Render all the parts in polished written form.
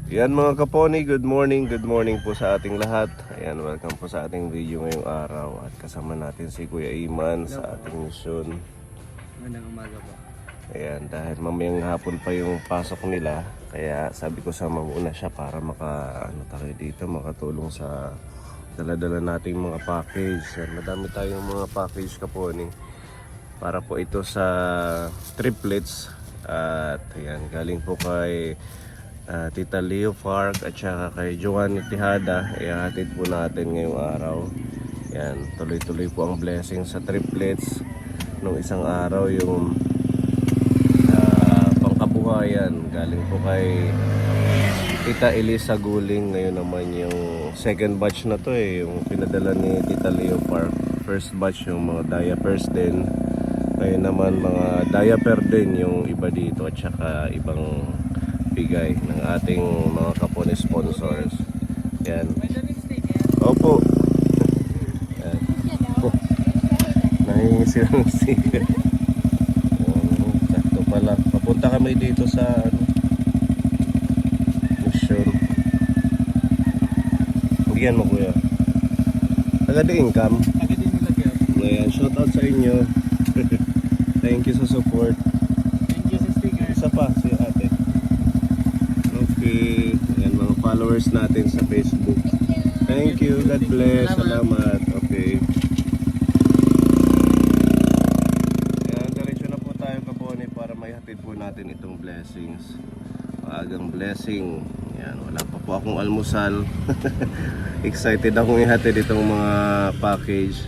Yan mga kaponi, good morning po sa ating lahat. Ayan, welcome po sa ating video ngayong araw. At kasama natin si Kuya Iman sa ating mission. Magandang umaga po. Ayan, dahil mamayang hapon pa yung pasok nila, kaya sabi ko sama muna siya para tayo dito, makatulong sa dala-dala nating mga package. Ayan, madami tayong mga package kaponi. Para po ito sa triplets. At ayan, galing po kay Tita Leo Park at saka kay Joanny Tejada. Ihahatid po natin ngayong araw. Yan, tuloy-tuloy po ang blessing sa triplets. Nung isang araw yung pangkabuhayan galing po kay Tita Elisa Guling. Ngayon naman yung second batch na to yung pinadala ni Tita Leo Park. First batch yung mga diapers din. Ngayon naman mga diaper din yung iba dito at saka ibang bigay ng ating mga kapone sponsors. Yan. Opo. Yan. Oh. Nahingi sila ng sticker. Sakto pala. Papunta kami dito sa mission. Bigyan mo kuya. Taga-income. Ayan, shout out sa inyo. Thank you sa support. Thank you sa sticker. Isa pa si ate. Okay, ayan mga followers natin sa Facebook. Thank you, God bless, salamat. Okay. Ayan, diretso na po tayo kapone para maihatid po natin itong blessings. Maagang blessing. Ayan, wala pa po akong almusal. Excited akong ihatid itong mga package.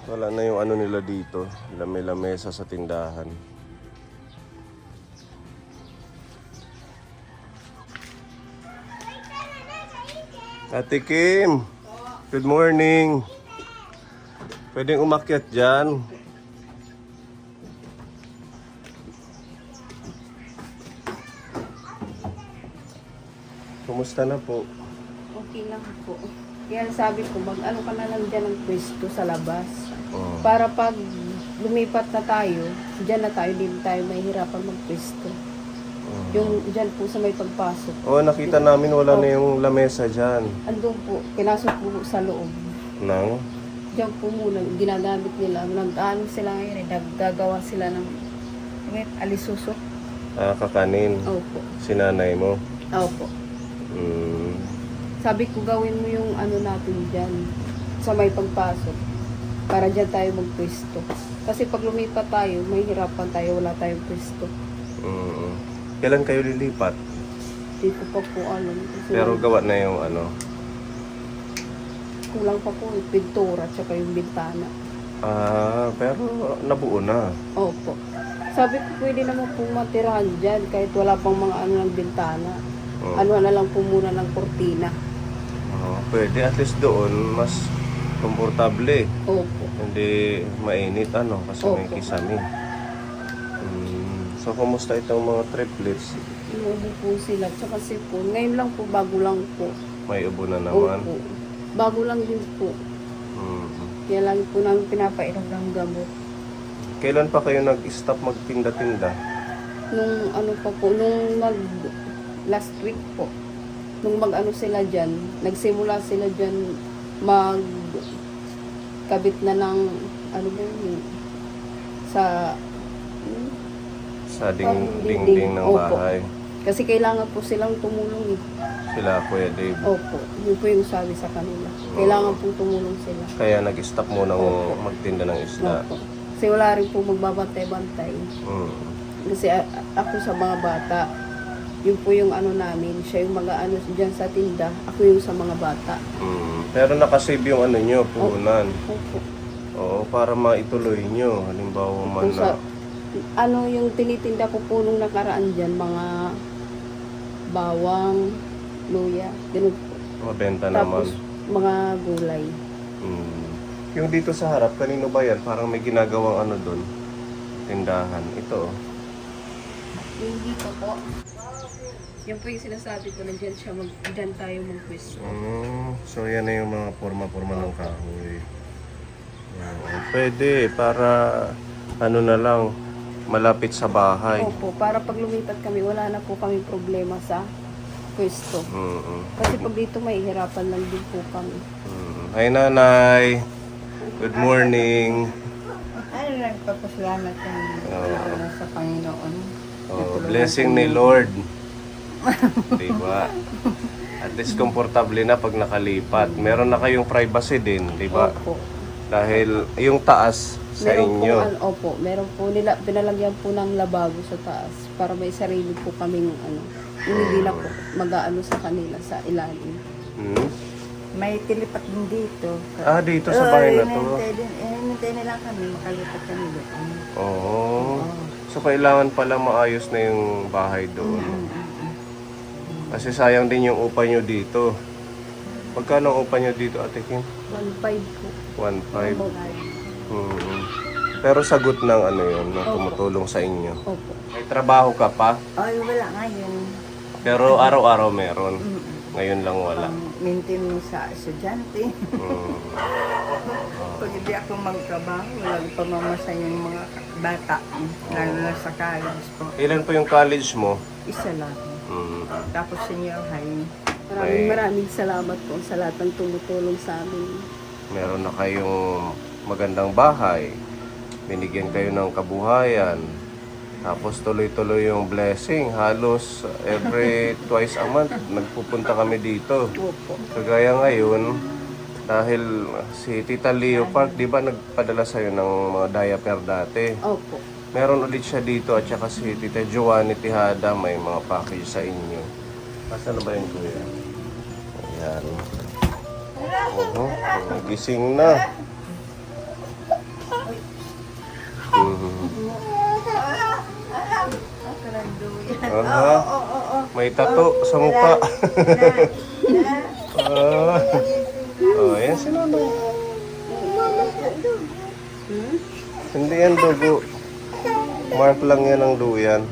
Wala na yung nila dito, lamesa sa tindahan. Ate Kim, good morning. Pwedeng umakyat dyan. Kumusta na po? Okay lang po. Kaya sabi ko, mag-ano ka na lang dyan ng pwesto sa labas. Oh. Para pag lumipat na tayo, dyan na tayo, din tayo mahihirapan magpwesto. Yung dyan po sa may pagpasok. Oh, nakita namin wala na yung lamesa dyan. Andun po, pinasok po sa loob. Nang? Diyan po muna, ginagamit nila. Nag-ano sila ngayon, gagawa sila ng alisuso. Kakanin. Opo. Sinanay mo. Opo. Mm. Sabi ko, gawin mo yung ano natin dyan sa may pagpasok. Para dyan tayo magpwesto. Kasi pag lumipat tayo, mahihirapan tayo, wala tayong pwesto. Kailan kayo lilipat? Hindi ko pa po alam. Kasi Pero gawa na yung kulang pa po yung pintura at saka yung bintana. Pero nabuo na. Opo. Sabi ko, pwede naman po matirahan dyan kahit wala pang mga ng bintana. Ano na lang po muna ng kortina. Pwede at least doon mas komportable. Opo. Hindi mainit kasi may Opo. kisame. So kumusta itong mga triplets? Inuubo po sila. Tsaka sipon. Ngayon lang po, bago lang po. May ubo na naman. Opo. Bago lang din po. Kaya lang po nang pinapainom ng gamot. Kailan pa kayo nag-stop magtinda-tinda? Nung ano pa po, nung last week po. Nung mag-ano sila dyan, nagsimula sila dyan kabit na ng ano ba yun, sa Dingding ng Opo. bahay. Kasi kailangan po silang tumulong. Sila Kuya Dave. Opo, yun po yung sabi sa kanila. Kailangan po tumulong sila. Kaya nag-stop muna magtinda ng isda. Opo. Kasi wala rin po magbabantay-bantay. Kasi ako sa mga bata, yun po yung ano namin, siya yung mag-ano dyan sa tinda, ako yung sa mga bata. Pero nakasave yung nyo, puhunan. Opo. Oo, para maituloy nyo. Halimbawa man Kung sa, na. ano yung tinitinda ko po nung nakaraan dyan, mga bawang, luya, ganun po. Mabenta Tapos naman. mga gulay. Yung dito sa harap, kanino ba yan? Parang may ginagawang doon. Tindahan. Ito. Yung dito po, Yan po yung sinasabi ko na dyan tayo mag-pwesto. So yan na yung mga forma-forma ng kahoy. Pwede para ano na lang, malapit sa bahay. Opo, para pag lumipat kami, wala na po kami problema sa pwesto. Kasi pag dito may hirapan lang din po kami. Hi nanay, good morning. Ano lang papasalamat sa Panginoon. Blessing ni Lord. Diba? At least komportable na pag nakalipat. Meron na kayong privacy din, diba? Opo. Dahil yung taas sa Meron inyo. opo, meron po nila, pinalagyan po ng lababo sa taas para may sarili po kaming hindi na po mag-aano sa kanila sa ilalim. May tilipat din dito. Dito sa bahay na to. Hinintay na lang kami, makalipat kami doon. Oo. So kailangan pala maayos na yung bahay doon. Kasi sayang din yung upa nyo dito. Magkano ang upa nyo dito, Ate Kim? 1.5 po. 1.5. Opo. Pero sagot ng ano yun, ng tumutulong sa inyo. Opo. May trabaho ka pa, Ay, wala ngayon. pero araw-araw meron. Ngayon lang wala. Maintain mo sa estudyante. Pag hindi ako magtrabaho, wala ko pamamasa yung mga bata. Lalo na sa college po. Ilan po yung college mo? Isa lang. Tapos senior high. Maraming salamat po sa lahat ng tumutulong sa amin. Meron na kayong magandang bahay. Binigyan kayo ng kabuhayan. Tapos tuloy-tuloy yung blessing. Halos every twice a month, nagpupunta kami dito. Opo. Kagaya ngayon, dahil si Tita Leo Park, di ba nagpadala sa'yo ng mga diaper dati? Opo. Meron ulit siya dito at saka si Tita Joanny Tihada may mga package sa inyo. Asa na ba yun, kuya? Ayan. Gising na. May tato sa mukha. Ayan si Nanay. Hindi yan dugo. Mark lang yan ang duyan.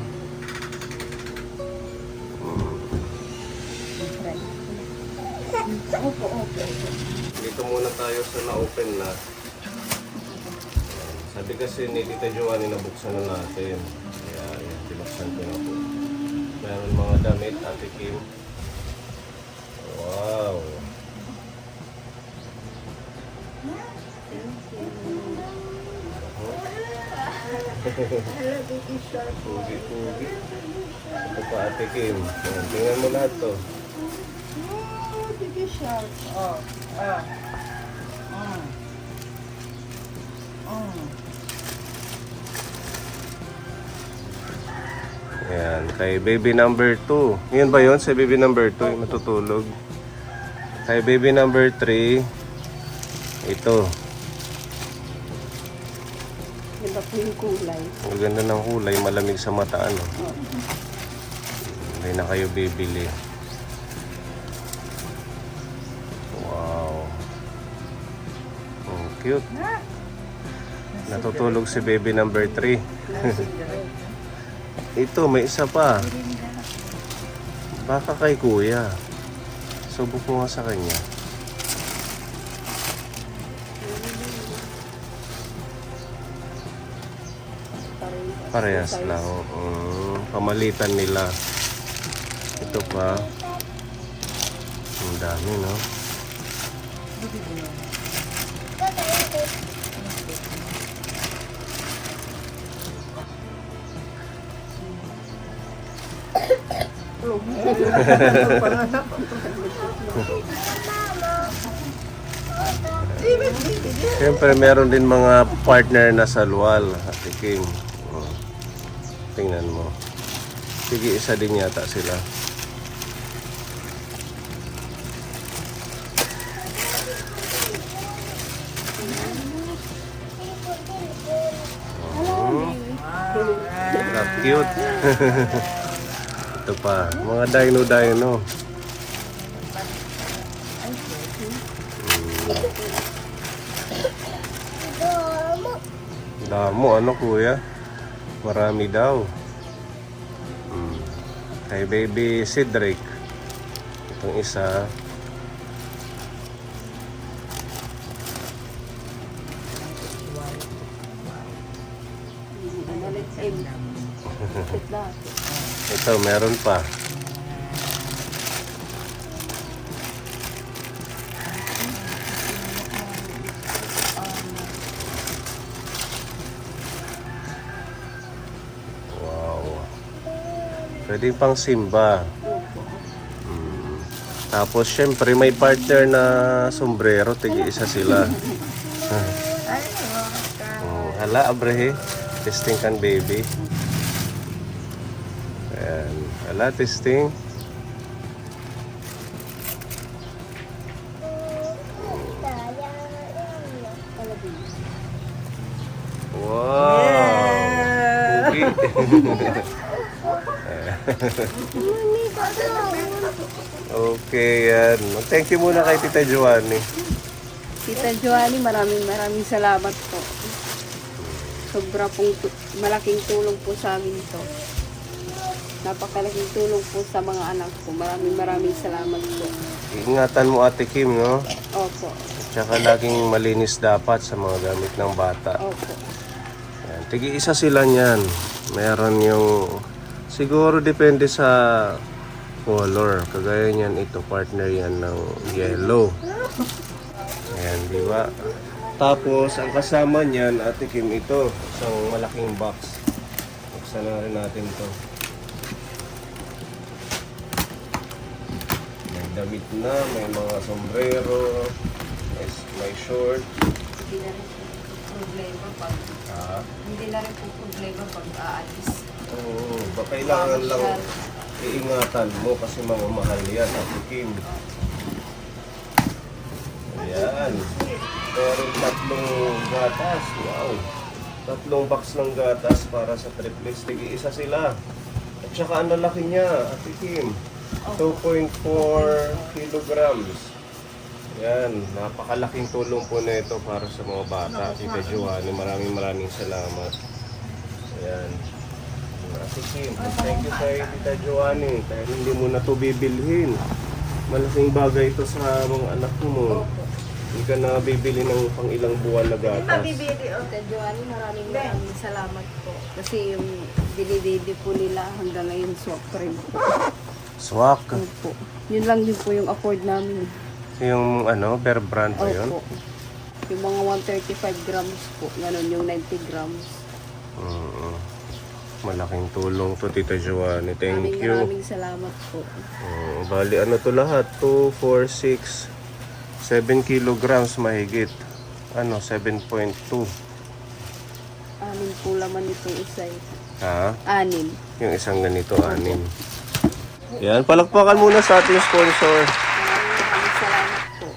Dito muna tayo sa na-open na. Sabi kasi ni Tita Joanny na buksan na natin. Kaya yan, binuksan ko na po. Meron mga damit, Ate Kim. Wow! Pugi-pugi. Ito pa, Ate Kim. Yan, tingnan mo lahat to. Yan, kay baby number 2. Yan ba yun? Sa baby number 2 yung matutulog. Kay baby number 3, ito. Ganda po yung kulay. Ang ganda ng kulay, malamig sa mata, ano. Hindi na kayo bibili. Wow. Cute. Natutulog si baby number 3. Ito, may isa pa. Baka kay kuya. Subok mo nga sa kanya. Parehas lang. Pamalitan nila. Ito pa. Ang dami, no? Siyempre, meron din mga partner na salwal, Ate Kim. Tingnan mo. Sige, isa din yata sila. Cute. Ito pa, mga dino-dino. Damo, ano kuya? Marami daw. Kay baby Cedric. Itong isa. Nalit M. Dati. Ito, meron pa. Wow. Pwede pang Simba. Tapos, syempre, may partner na sombrero. Tig-isa sila. Ay, ka. Hala, abrehe. Testing kan baby. Ayan. Hala, testing. Wow! Pugi. Okay, yan. Thank you muna kay Tita Joanny. Tita Joanny, maraming salamat po. Sobra pong malaking tulong po sa amin to. Napakalaking tulong po sa mga anak ko. Maraming salamat po. Ingatan mo Ate Kim, no? Opo. Tsaka laging malinis dapat sa mga gamit ng bata. Opo. Yan. Tigi-isa sila niyan. Meron yung... Siguro depende sa color. Kagaya niyan, ito partner yan ng yellow. Ayan, di ba? Tapos, ang kasama niyan, Ate Kim, ito. Isang malaking box. Buksan na rin natin to. May damit na, may mga sombrero, may short. Hindi na rin po problema pag... Hindi na rin po problema pag aalis. Oo, ba kailangan lang iingatan mo kasi mamamahal yan, Ate Kim. Ayan. Meron 3 gatas. Wow. 3 box ng gatas para sa triplets. Tig-isa sila. At saka ang lalaki niya, Ate Kim. 2.4 kilograms. Yan. Napakalaking tulong po na ito para sa mga bata. Tita Joanny, maraming salamat. Ayan. Ate Kim, thank you kay Tita Joanny. Dahil hindi mo na ito bibilhin. Malaking bagay ito sa mga anak mo. Hindi ka na bibili ng pang ilang buwan na gatas. Mabibili, oh. Tita Joanny, maraming salamat po. Kasi yung dinididi po nila hanggang ngayon swak pa rin po. Swak. Opo. Yun lang din po yung afford namin. Yung ano, Bear Brand ba yun? Opo. Yung mga 135 grams po. Ganon yung 90 grams. Malaking tulong to, Tita Joanny. Thank you. Maraming salamat po. Bali, ano to lahat? 2, 4, 6, 7 kilograms mahigit. Ano, 7.2. Anim po laman ito isa. Ha? Anim. Yung isang ganito, 6. Yan, palakpakan muna sa ating sponsor. Maraming salamat po.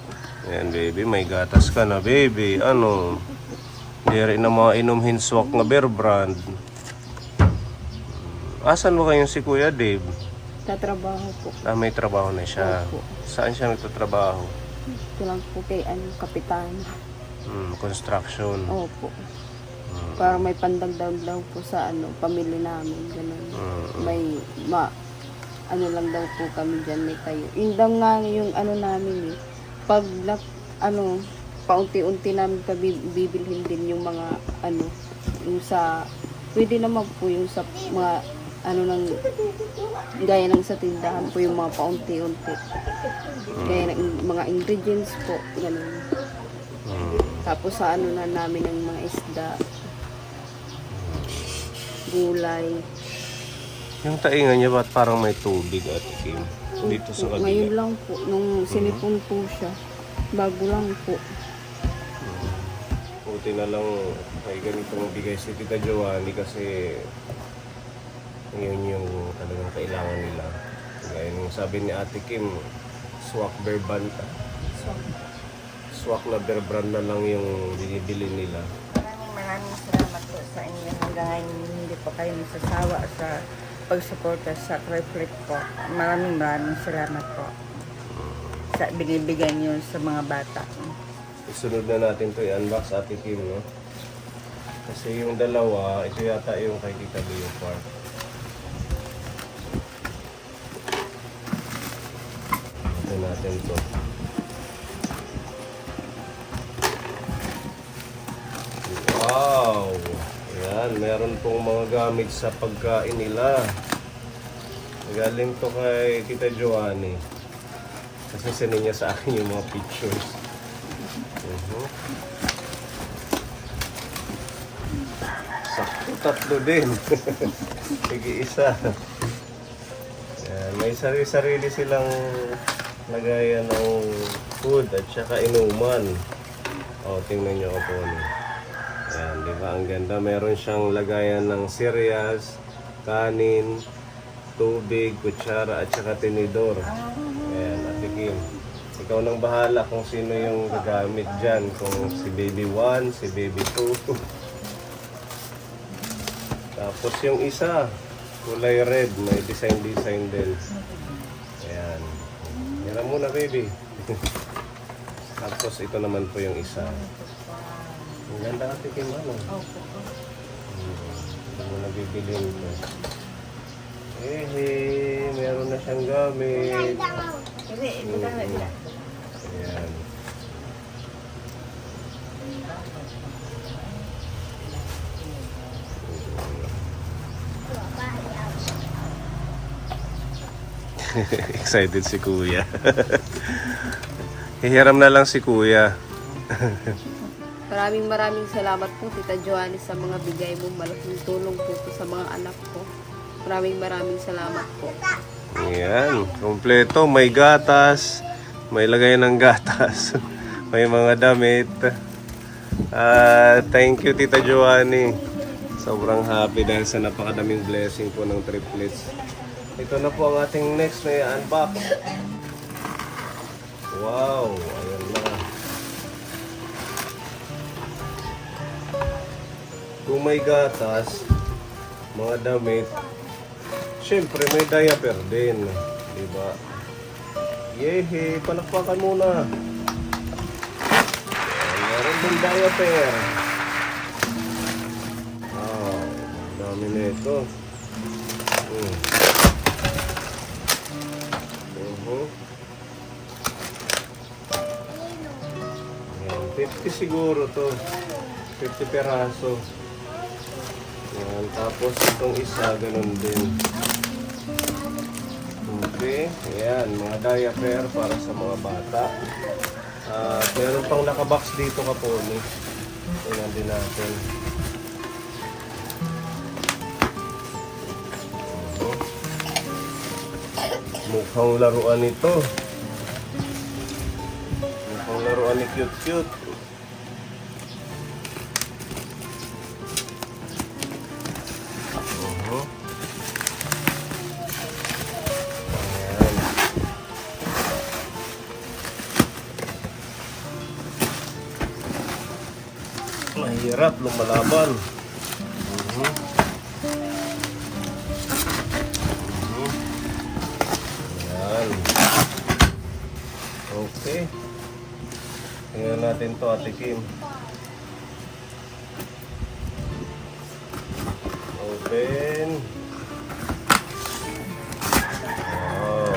Yan, baby. May gatas ka na, baby. Ano? Hindi rin na mga inomhin swak na Bear Brand. Asan mo kayong si Kuya Dave? Tatrabaho po. Ah, may trabaho na siya. Opo. Saan siya nagtatrabaho? Ito lang po kay kapitan. Construction. Opo. Para may pandagdag daw po sa pamilya namin. Ganun. May ano lang daw po kami dyan, may tayo. Yun daw nga yung namin eh. Pag paunti-unti namin bibilhin din yung mga yung sa, pwede naman po yung sa mga gaya ng sa tindahan po yung mga paunti-unti. Gaya ng mga ingredients po, ganun. Tapos sa na namin ng mga isda, gulay. Yung taingan niya ba't parang may tubig at Kim? Dito sa Ngayon kabila. lang po, nung sinipon po siya, bago lang po. Buti na lang may ganitong bigay si Tita Joanny kasi yun yung talagang kailangan nila. Kaya yung sabi ni Ate Kim, swak Bear Brand. Swak na Bear Brand na lang yung binibili nila. Maraming salamat po sa inyo. Hanggang ngayon hindi po kayo nasasawa sa pagsuporta sa Reflect po. Maraming salamat po sa binibigay niyo sa mga bata. Isunod na natin to i-unbox, Ate Kim, no? Kasi yung dalawa, ito yata yung kay Tita Leopard. natin to. Wow! Ayan, meron pong mga gamit sa pagkain nila. Galing to kay Tita Joanny. Kasi sinin niya sa akin yung mga pictures. Sakto, tatlo din. Sige, isa. Ayan, may sarili-sarili silang lagayan ng food at saka inuman. O, tingnan nyo ako po. Ayan, di ba? Ang ganda. Meron siyang lagayan ng cereals, kanin, tubig, kutsara, at saka tinidor. Ayan, Ate Kim. Ikaw nang bahala kung sino yung gagamit dyan. Kung si Baby 1, si Baby 2. Tapos yung isa, kulay red, may design din. Ayan. Yan muna, baby. Tapos ito naman po yung isa. Ang ganda, Ate Kim, ano? Ito mo nabibilin ko. Meron na siyang gamit. Ayan. Excited si Kuya. Hihiram na lang si Kuya. Maraming salamat po, Tita Joanny, sa mga bigay mo. Malaking tulong po ito sa mga anak ko. Maraming salamat po. Ayan, kompleto. May gatas, may lagay ng gatas, may mga damit. Thank you, Tita Joanny. Sobrang happy dahil sa napakadaming blessing po ng triplets. Ito na po ang ating next na i-unbox. Wow, ayan na. Kung may gatas, mga damit, syempre may diaper din, diba? Yehe, palakpakan muna. Meron din diaper. Wow, dami na ito. Ayan, 50 siguro to. 50 peraso. Ayan, tapos itong isa, ganun din. Okay, ayan, mga diaper para sa mga bata. Meron pang nakabox dito kaponi. Tingnan din natin. Mukhang laruan ito. Mukhang laruan ni cute. Mahirap lumalaban. Ayan. Okay. Tingnan natin to, Ate Kim. Open. Wow.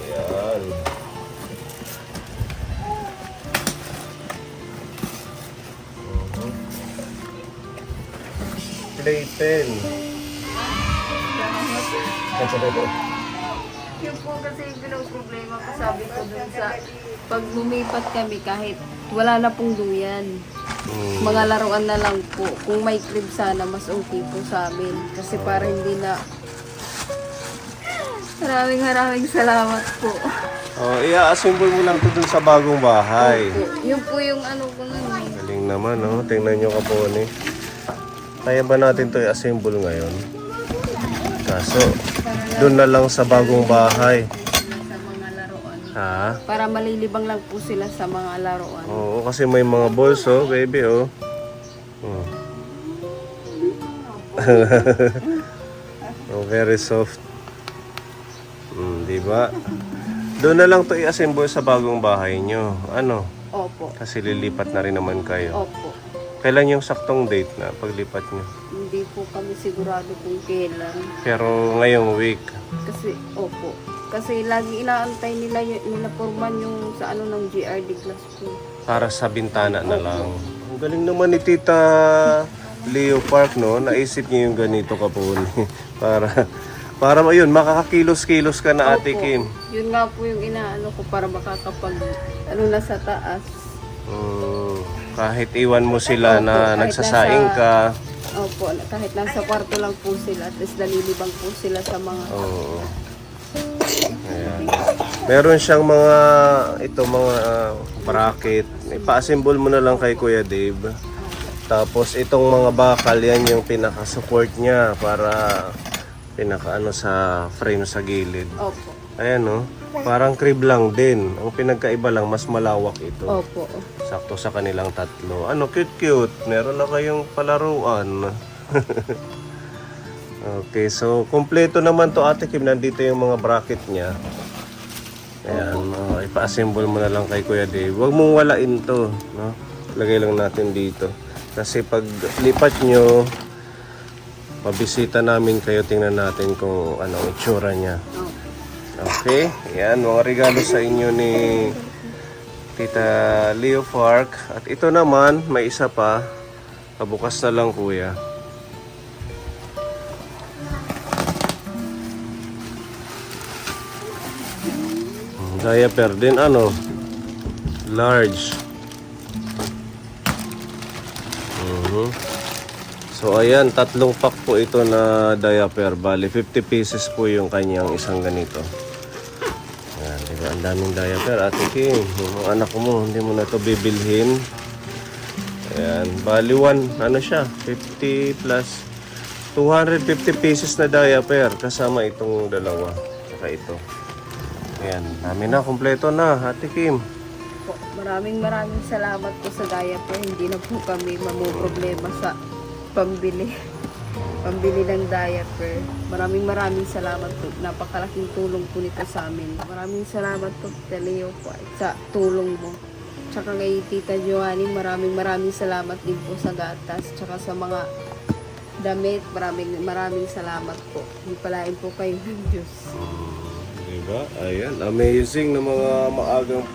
Ayan. Playpen. Yun po kasi yung pinoproblema ko, sabi ko dun sa pag lumipat kami kahit wala na pong duyan. Mga laruan na lang po. Kung may crib sana, mas okay po sa amin. Kasi para hindi na... Maraming salamat po. I-assemble mo lang to dun sa bagong bahay. Yun po yung ano ko nun. Galing naman, no? Tingnan nyo kaponi. Kaya ba natin to i-assemble ngayon? Kaso, doon na lang sa bagong bahay. Sa mga laruan. Ha? Para malilibang lang po sila sa mga laruan. Oo, kasi may mga balls, oh, baby, oh. Oh. Oh, very soft. Di ba? Doon na lang to i-assemble sa bagong bahay nyo. Ano? Opo. Kasi lilipat na rin naman kayo. Opo. Kailan yung saktong date na paglipat nyo? Hindi po kami sigurado kung kailan. Pero ngayong week. Kasi, opo. Kasi lagi inaantay nila Purman yung sa ano ng GRD class po. Para sa bintana na lang. Ang galing naman ni Tita Leo Park, no? Naisip niya yung ganito kapuni. para yun, makakakilos-kilos ka na, Ate Opo. Kim. Yun nga po yung inaano ko para makakapag ano na sa taas. Kahit iwan mo sila Opo, na kahit nagsasaing ka. Opo, kahit nasa kwarto lang po sila at least nalilibang po sila sa mga Oo. Ayan. Meron siyang mga bracket. Ipa-assemble mo na lang kay Kuya Dave. Tapos itong mga bakal yan yung pinaka-support niya para pinaka-ano sa frame sa gilid. Opo. Ayan, no? Parang crib lang din. Ang pinagkaiba lang mas malawak ito. Opo. Sakto sa kanilang tatlo. Ano, cute. Meron na kayong palaruan. Okay, so kompleto naman to, Ate Kim. Nandito yung mga bracket niya. Ayan, ipa-assemble mo na lang kay Kuya Dave. Huwag mong walain to, no? Lagay lang natin dito. Kasi pag lipat nyo, mabisita namin kayo, tingnan natin kung ano ang itsura niya. Okay, ayan, mga regalo sa inyo ni Tita Leo Park. At ito naman, may isa pa. Pabukas na lang, Kuya. Diaper din, ano? Large. So ayan, 3 pack po ito na diaper. Bali, 50 pieces po yung kanyang isang ganito. Ayan, diba? Ang daming diaper, Ate Kim. Yung mga anak mo, hindi mo na ito bibilhin. Ayan, bali ano siya, 50 plus 250 pieces na diaper. Kasama itong dalawa. Saka ito. Ayan, namin na, kompleto na, Ate Kim. Po, maraming salamat po sa diaper. Hindi na po kami problema sa pambili ng diaper. Maraming salamat po. Napakalaking tulong po nito sa amin. Maraming salamat po, Tita Leo, po sa tulong mo. Tsaka kay Tita Joanny, maraming salamat din po sa gatas. Tsaka sa mga damit, maraming salamat po. Hipalain po kayo ng Diyos. Diba? Ayan, amazing na mga maagang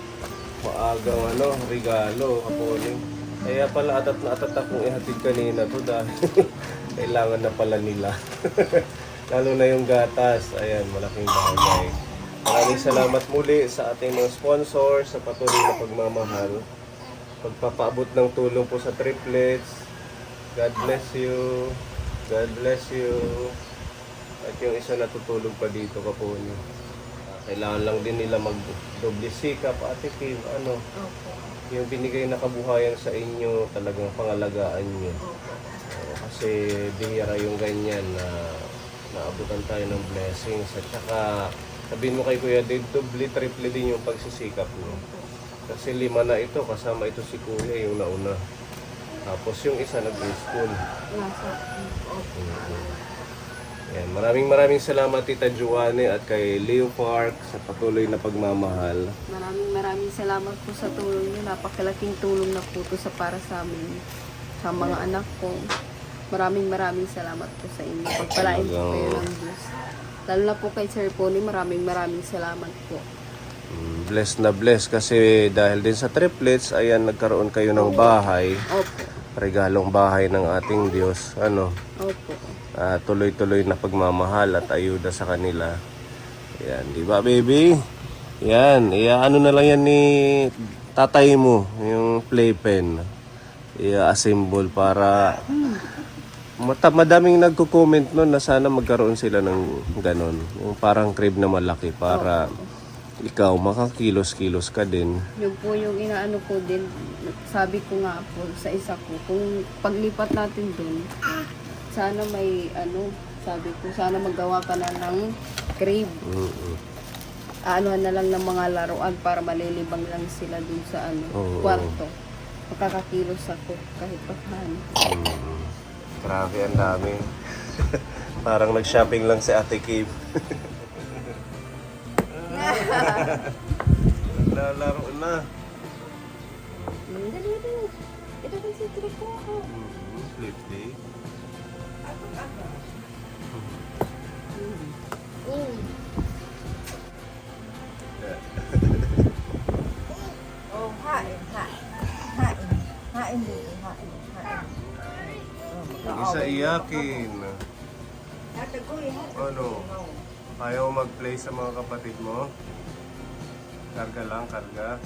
regalo, kapuling. Kaya pala atat akong ihatid kanina to dahil kailangan na pala nila. Lalo na yung gatas. Ayan, malaking bagay. Maraming salamat muli sa ating mga sponsors sa patuloy na pagmamahal. Pagpapaabot ng tulong po sa triplets. God bless you. God bless you. At yung isa natutulog pa dito, kapuling. Kailangan lang din nila mag-doble sikap, Ate Kim. Ano? Yung binigay na kabuhayan sa inyo, talagang pangalagaan nyo. Kasi bihira yung ganyan na naabutan tayo ng blessings. At saka, sabihin mo kay Kuya Dave, doble, triple din yung pagsisikap nyo. Kasi 5 na ito, kasama ito si Kuya yung nauna. Tapos yung isa nag-school. Yan, maraming salamat Tita Joanne at kay Leo Park sa patuloy na pagmamahal. Maraming salamat po sa tulong niyo. Napakalaking tulong na po ito para sa amin, sa mga anak ko. Maraming salamat po sa inyo. Pagpalain po kayo ng Diyos. Lalo na po kay Sir Pony, maraming salamat po. Blessed na blessed kasi dahil din sa triplets, ayan, nagkaroon kayo ng bahay. Opo. Regalong bahay ng ating Diyos. Ano? Opo. Tuloy-tuloy na pagmamahal at ayuda sa kanila. Yan, di ba, baby? Yan, ano na lang yan ni tatay mo, yung playpen. I-assemble para madaming nagko-comment nun na sana magkaroon sila ng ganon. Yung parang crib na malaki para ikaw makakilos-kilos ka din. Yun po yung inaano ko din. Sabi ko nga po sa isa ko, kung paglipat natin dun, sana may sabi ko, sana magawa ka na ng crib. Ano na lang ng mga laruan para malilibang lang sila dun sa kwarto. Makakakilos ako kahit pa paano. Grabe, ang dami. Parang nag-shopping lang si Ate Kim. Naglalaro na. Dali. Ito kasi trip ko ako. Flip day. Hain, hain. Hain. Hain dito, hain. Hain. Yung isa iyakin. Ate Kuya, Ano? Ayaw mag-play sa mga kapatid mo? Karga lang, karga.